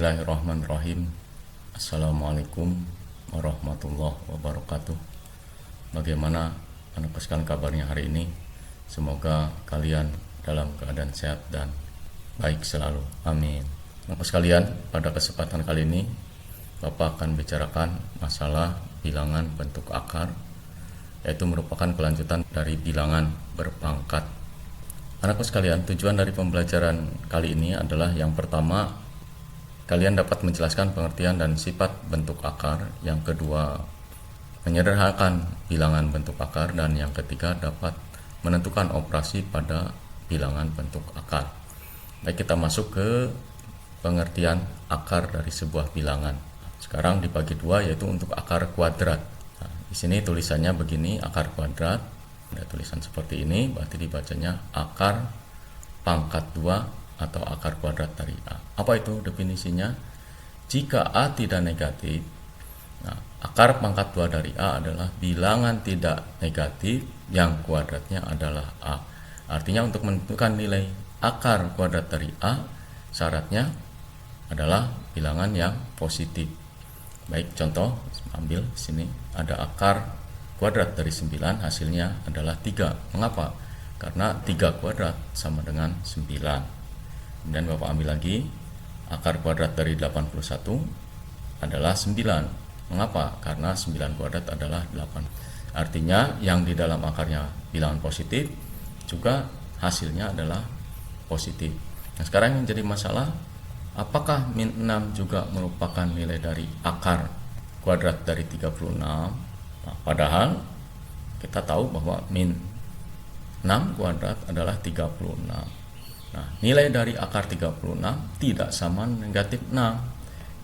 Bismillahirrahmanirrahim. Assalamualaikum warahmatullahi wabarakatuh. Bagaimana anak sekalian kabarnya hari ini? Semoga kalian dalam keadaan sehat dan baik selalu. Amin. Anak sekalian, pada kesempatan kali ini Bapak akan bicarakan masalah bilangan bentuk akar, yaitu merupakan kelanjutan dari bilangan berpangkat. Anakku sekalian, tujuan dari pembelajaran kali ini adalah yang pertama, kalian dapat menjelaskan pengertian dan sifat bentuk akar. Yang kedua, menyederhanakan bilangan bentuk akar. Dan yang ketiga, dapat menentukan operasi pada bilangan bentuk akar. Baik, kita masuk ke pengertian akar dari sebuah bilangan. Sekarang dibagi dua, yaitu untuk akar kuadrat. Nah, di sini tulisannya begini, akar kuadrat. Ada tulisan seperti ini, berarti dibacanya akar pangkat 2 atau akar kuadrat dari A. Apa itu definisinya? Jika A tidak negatif, nah, akar pangkat 2 dari A adalah bilangan tidak negatif yang kuadratnya adalah A. Artinya untuk menentukan nilai akar kuadrat dari A, syaratnya adalah bilangan yang positif. Baik, contoh, ambil sini ada akar kuadrat dari 9, hasilnya adalah 3. Mengapa? Karena 3 kuadrat sama dengan 9. Kemudian Bapak ambil lagi akar kuadrat dari 81 adalah 9. Mengapa? Karena 9 kuadrat adalah 8. Artinya yang di dalam akarnya bilangan positif, juga hasilnya adalah positif. Nah, sekarang yang jadi masalah, apakah min 6 juga merupakan nilai dari akar kuadrat dari 36? Nah, padahal kita tahu bahwa min 6 kuadrat adalah 36. Nah, nilai dari akar 36 tidak sama negatif 6.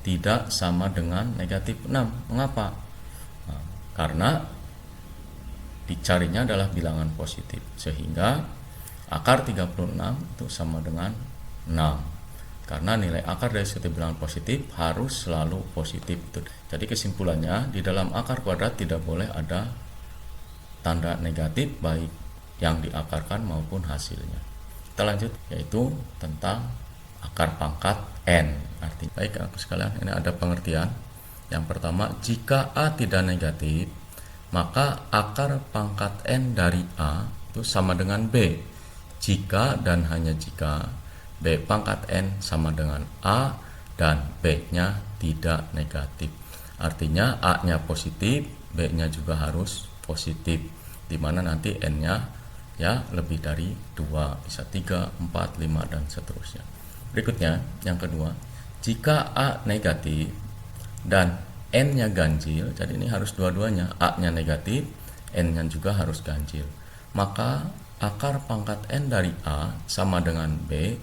Tidak sama dengan negatif 6. Mengapa? Nah, karena dicarinya adalah bilangan positif. Sehingga akar 36 itu sama dengan 6. Karena nilai akar dari suatu bilangan positif harus selalu positif. Jadi kesimpulannya, di dalam akar kuadrat tidak boleh ada tanda negatif baik yang diakarkan maupun hasilnya. Kita lanjut, yaitu tentang akar pangkat N. Artinya, baik aku sekalian, ini ada pengertian. Yang pertama, jika A tidak negatif, maka akar pangkat N dari A itu sama dengan B. Jika dan hanya jika B pangkat N sama dengan A dan B-nya tidak negatif. Artinya A-nya positif, B-nya juga harus positif, dimana nanti N-nya ya lebih dari 2, bisa 3, 4, 5 dan seterusnya. Berikutnya, yang kedua, jika A negatif dan N-nya ganjil, jadi ini harus dua-duanya, A-nya negatif, N-nya juga harus ganjil. Maka akar pangkat N dari A sama dengan B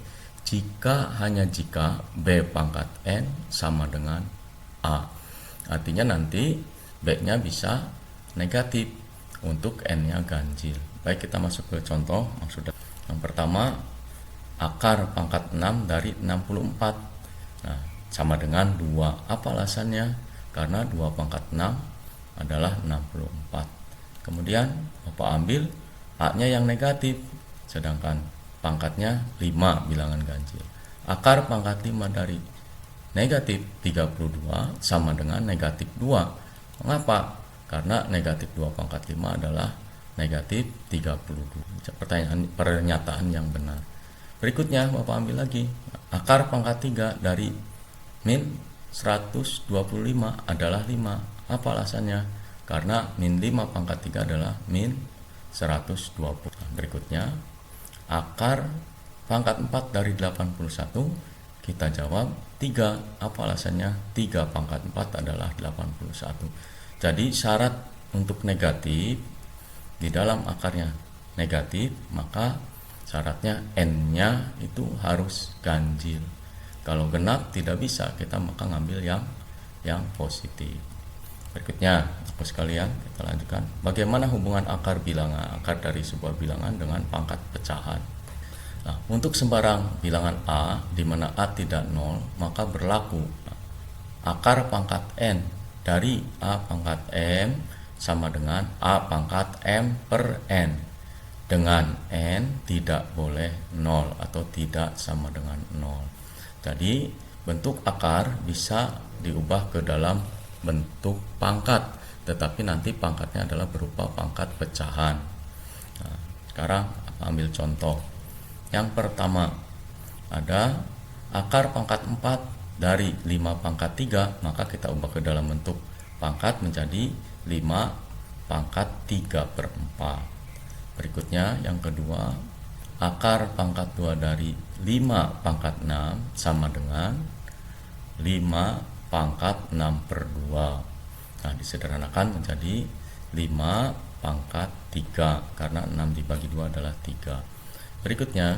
hanya jika B pangkat N sama dengan A. Artinya nanti B-nya bisa negatif untuk N-nya ganjil. Baik, kita masuk ke contoh maksudnya. Yang pertama, akar pangkat 6 dari 64. Nah, sama dengan 2. Apa alasannya? Karena 2 pangkat 6 adalah 64. Kemudian Bapak ambil A-nya yang negatif, sedangkan pangkatnya 5, bilangan ganjil. Akar pangkat 5 dari negatif 32 sama dengan negatif 2. Mengapa? Karena negatif 2 pangkat 5 adalah negatif 32. Pernyataan yang benar. Berikutnya Bapak ambil lagi akar pangkat 3 dari min 125 adalah 5. Apa alasannya? Karena min 5 pangkat 3 adalah min 120. Berikutnya akar pangkat 4 dari 81, kita jawab 3. Apa alasannya? 3 pangkat 4 adalah 81. Jadi syarat untuk negatif, di dalam akarnya negatif, maka syaratnya N-nya itu harus ganjil. Kalau genap tidak bisa, kita maka ngambil yang positif. Berikutnya, Bapak sekalian, kita lanjutkan. Bagaimana hubungan akar bilangan, akar dari sebuah bilangan dengan pangkat pecahan? Nah, untuk sembarang bilangan A, di mana A tidak 0, maka berlaku akar pangkat N dari A pangkat M sama dengan A pangkat M per N. Dengan N tidak boleh 0 atau tidak sama dengan 0. Jadi bentuk akar bisa diubah ke dalam bentuk pangkat, tetapi nanti pangkatnya adalah berupa pangkat pecahan. Nah, sekarang ambil contoh. Yang pertama, ada akar pangkat 4 dari 5 pangkat 3, maka kita ubah ke dalam bentuk pangkat menjadi 5 pangkat 3/4. Berikutnya yang kedua, akar pangkat 2 dari 5 pangkat 6 sama dengan 5 pangkat 6/2. Nah, disederhanakan menjadi 5 pangkat 3 karena 6 dibagi 2 adalah 3. Berikutnya,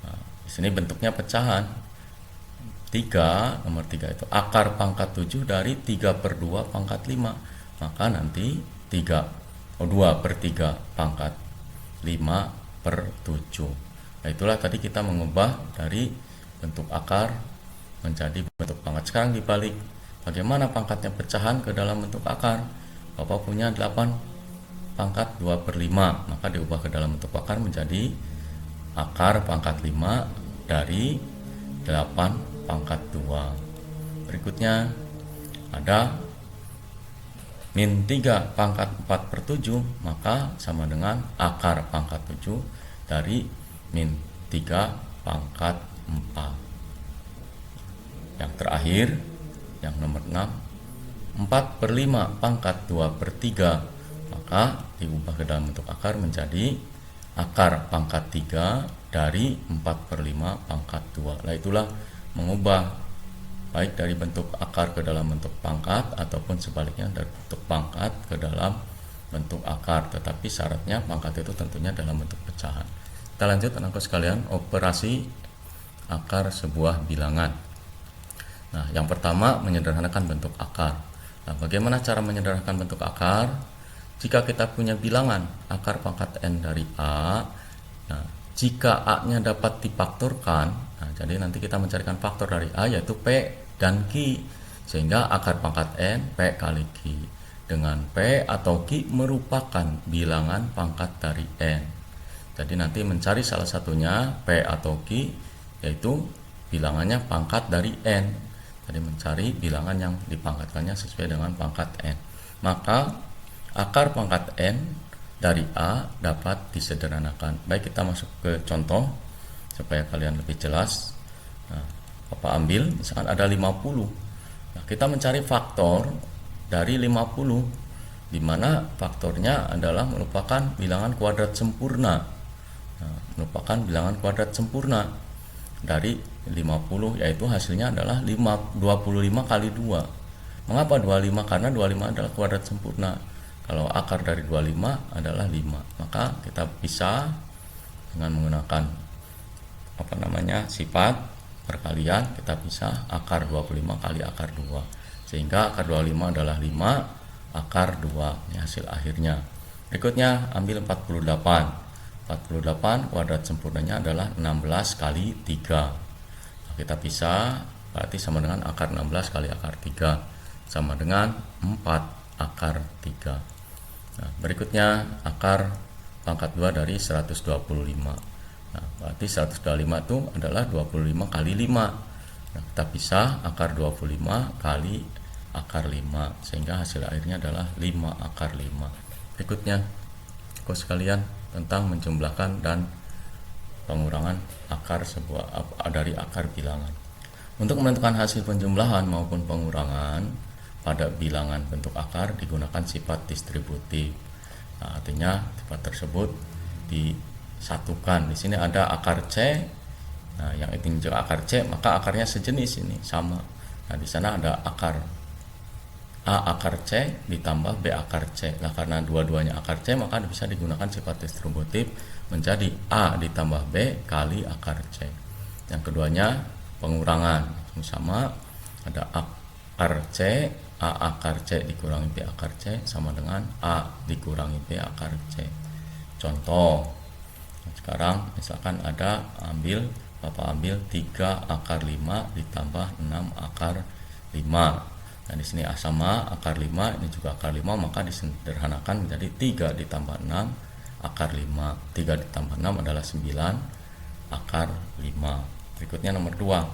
nah, di sini bentuknya pecahan. 3, nomor 3 itu akar pangkat 7 dari 3/2 pangkat 5. Maka nanti 2/3 pangkat 5/7. Nah, itulah tadi kita mengubah dari bentuk akar menjadi bentuk pangkat. Sekarang dibalik, bagaimana pangkatnya pecahan ke dalam bentuk akar? Bapak punya 8 pangkat 2/5, maka diubah ke dalam bentuk akar menjadi akar pangkat 5 dari 8 pangkat 2. Berikutnya ada min 3 pangkat 4/7, maka sama dengan akar pangkat 7 dari min 3 pangkat 4. Yang terakhir, yang nomor 6, 4/5 pangkat 2/3, maka diubah ke dalam bentuk akar menjadi akar pangkat 3 dari 4/5 pangkat 2. Nah, itulah mengubah baik dari bentuk akar ke dalam bentuk pangkat ataupun sebaliknya dari bentuk pangkat ke dalam bentuk akar, tetapi syaratnya pangkat itu tentunya dalam bentuk pecahan. Kita lanjut anak-anakku sekalian, operasi akar sebuah bilangan. Nah, yang pertama menyederhanakan bentuk akar. Nah, bagaimana cara menyederhanakan bentuk akar? Jika kita punya bilangan akar pangkat n dari a, nah, jika a-nya dapat difaktorkan, nah, jadi nanti kita mencarikan faktor dari a yaitu p dan q, sehingga akar pangkat n p kali q, dengan p atau q merupakan bilangan pangkat dari n. Jadi nanti mencari salah satunya p atau q, yaitu bilangannya pangkat dari n. Jadi mencari bilangan yang dipangkatkannya sesuai dengan pangkat n. Maka akar pangkat n dari a dapat disederhanakan. Baik, kita masuk ke contoh supaya kalian lebih jelas. Nah, Bapak ambil misalkan ada 50. Nah, kita mencari faktor dari 50, di mana faktornya adalah merupakan bilangan kuadrat sempurna. Nah, merupakan bilangan kuadrat sempurna dari 50, yaitu hasilnya adalah 25 kali 2. Mengapa 25? Karena 25 adalah kuadrat sempurna. Kalau akar dari 25 adalah 5, maka kita bisa dengan menggunakan sifat perkalian, kita bisa akar 25 kali akar 2, sehingga akar 25 adalah 5 akar 2. Ini hasil akhirnya. Berikutnya ambil 48. 48 kuadrat sempurnanya adalah 16 kali 3. Nah, kita bisa, berarti sama dengan akar 16 kali akar 3, sama dengan 4 akar 3. Nah, berikutnya akar pangkat 2 dari 125. Nah, berarti 125 itu adalah 25 kali 5. Nah, kita bisa akar 25 kali akar 5, sehingga hasil akhirnya adalah 5 akar 5. Berikutnya, sekalian, tentang menjumlahkan dan pengurangan akar dari akar bilangan. Untuk menentukan hasil penjumlahan maupun pengurangan pada bilangan bentuk akar digunakan sifat distributif. Nah, artinya sifat tersebut disatukan. Di sini ada akar C. Nah, yang ini juga akar C, maka akarnya sejenis ini sama. Nah, di sana ada akar A akar C ditambah B akar C. Nah, karena dua-duanya akar C, maka bisa digunakan sifat distributif menjadi A ditambah B kali akar C. Yang keduanya pengurangan, sama, ada akar C, A akar C dikurangi B akar C sama dengan A dikurangi B akar C. Contoh, sekarang misalkan ada Bapak ambil 3 akar 5 ditambah 6 akar 5. Nah, di sini A sama akar 5, ini juga akar 5, maka disederhanakan menjadi 3 ditambah 6 akar 5. 3 ditambah 6 adalah 9 akar 5. Berikutnya nomor 2.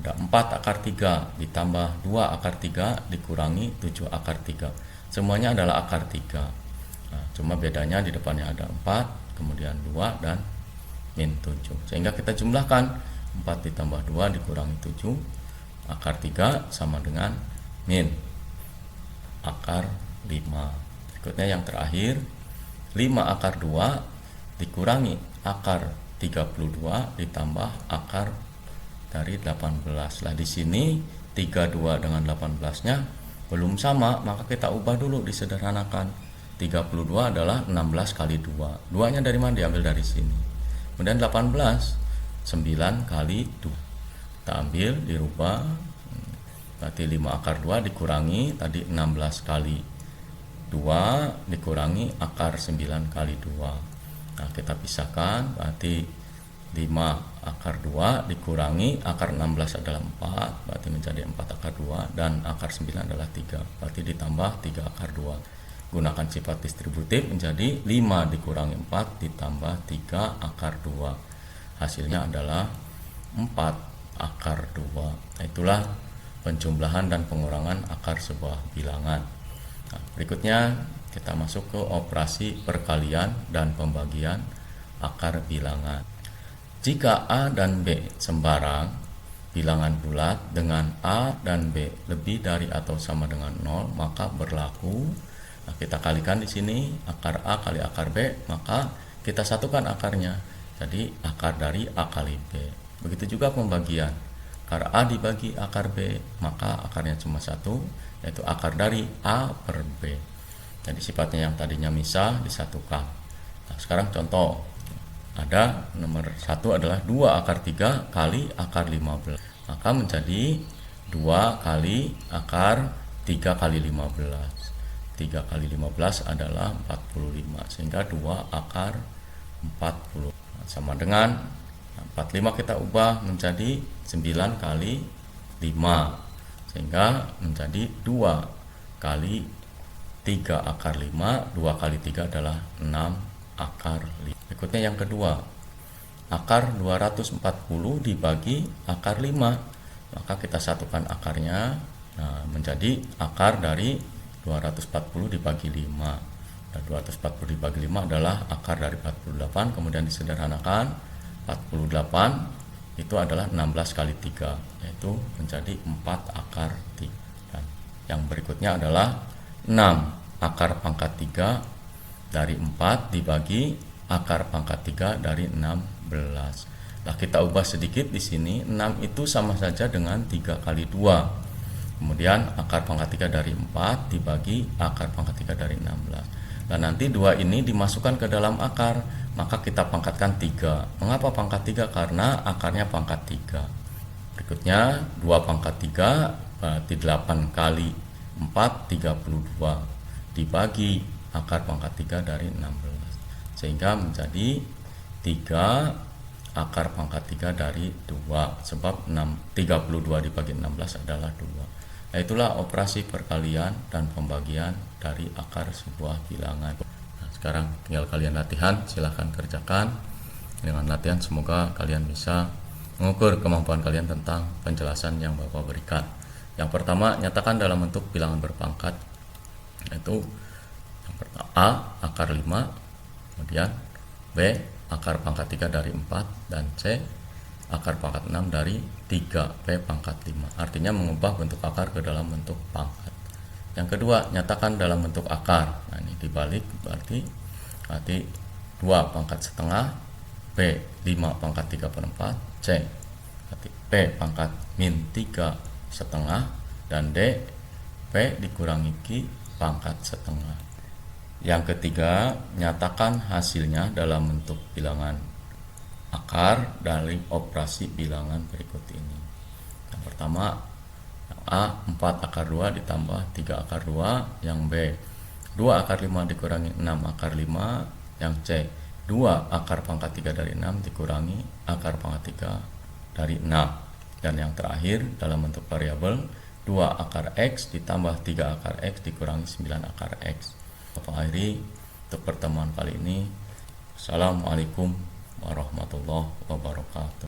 Ada 4 akar 3 ditambah 2 akar 3 dikurangi 7 akar 3. Semuanya adalah akar 3. Nah, cuma bedanya di depannya ada 4, kemudian 2 dan min 7. Sehingga kita jumlahkan 4 ditambah 2 dikurangi 7 akar 3 sama dengan min akar 5. Berikutnya yang terakhir, 5 akar 2 dikurangi akar 32 ditambah akar dari 18. Lah di sini 32 dengan 18-nya belum sama, maka kita ubah dulu, disederhanakan. 32 adalah 16 kali 2. 2-nya dari mana? Diambil dari sini. Kemudian 18 9 kali 2. Kita ambil, dirubah. Berarti 5 akar 2 dikurangi tadi 16 kali 2 dikurangi akar 9 kali 2. Nah, kita pisahkan, berarti 5 akar 2 dikurangi akar 16 adalah 4, berarti menjadi 4 akar 2, dan akar 9 adalah 3, berarti ditambah 3 akar 2. Gunakan sifat distributif menjadi 5 dikurangi 4 ditambah 3 akar 2. Hasilnya adalah 4 akar 2. Nah, itulah penjumlahan dan pengurangan akar sebuah bilangan. Nah, berikutnya kita masuk ke operasi perkalian dan pembagian akar bilangan. Jika A dan B sembarang bilangan bulat dengan A dan B lebih dari atau sama dengan 0, maka berlaku. Nah, kita kalikan di sini akar A kali akar B, maka kita satukan akarnya. Jadi akar dari A kali B. Begitu juga pembagian. Akar A dibagi akar B, maka akarnya cuma 1, yaitu akar dari A per B. Jadi sifatnya yang tadinya misah disatukan. Nah, sekarang contoh. Ada nomor 1 adalah 2 akar 3 kali akar 15. Maka menjadi 2 kali akar 3 kali 15. 3 kali 15 adalah 45. Sehingga 2 akar 40. Sama dengan 45 kita ubah menjadi 9 kali 5. Sehingga menjadi 2 kali 3 akar 5. 2 kali 3 adalah 6 akar 5. Berikutnya yang kedua, akar 240 dibagi akar 5, maka kita satukan akarnya. Nah, menjadi akar dari 240 dibagi 5. Dan 240 dibagi 5 adalah akar dari 48, kemudian disederhanakan. 48 itu adalah 16 kali 3, yaitu menjadi 4 akar 3. Dan yang berikutnya adalah 6 akar pangkat 3 dari 4 dibagi akar pangkat 3 dari 16. Nah, kita ubah sedikit di sini. 6 itu sama saja dengan 3 kali 2. Kemudian akar pangkat 3 dari 4 dibagi akar pangkat 3 dari 16. Dan nanti 2 ini dimasukkan ke dalam akar, maka kita pangkatkan 3. Mengapa pangkat 3? Karena akarnya pangkat 3. Berikutnya 2 pangkat 3 berarti 8 kali 4 32 dibagi akar pangkat 3 dari 16. Sehingga menjadi 3 akar pangkat 3 dari 2, sebab 32 dibagi 16 adalah 2. Nah, itulah operasi perkalian dan pembagian dari akar sebuah bilangan. Nah, sekarang tinggal kalian latihan, silahkan kerjakan. Dengan latihan semoga kalian bisa mengukur kemampuan kalian tentang penjelasan yang Bapak berikan. Yang pertama, nyatakan dalam bentuk bilangan berpangkat, yaitu yang pertama A akar 5, kemudian B akar pangkat 3 dari 4, dan C akar pangkat 6 dari 3B pangkat 5. Artinya mengubah bentuk akar ke dalam bentuk pangkat. Yang kedua, nyatakan dalam bentuk akar. Nah, ini dibalik, berarti 2 pangkat setengah, B 5 pangkat 3 per 4, C berarti P pangkat min 3 setengah, dan D P dikurangi Q pangkat setengah. Yang ketiga, nyatakan hasilnya dalam bentuk bilangan akar dari operasi bilangan berikut ini. Yang pertama, yang A 4 akar 2 ditambah 3 akar 2, yang B 2 akar 5 dikurangi 6 akar 5, yang C 2 akar pangkat 3 dari 6 dikurangi akar pangkat 3 dari 6, dan yang terakhir dalam bentuk variabel 2 akar X ditambah 3 akar X dikurangi 9 akar X. Bapak akhiri untuk pertemuan kali ini. Assalamualaikum warahmatullahi wabarakatuh.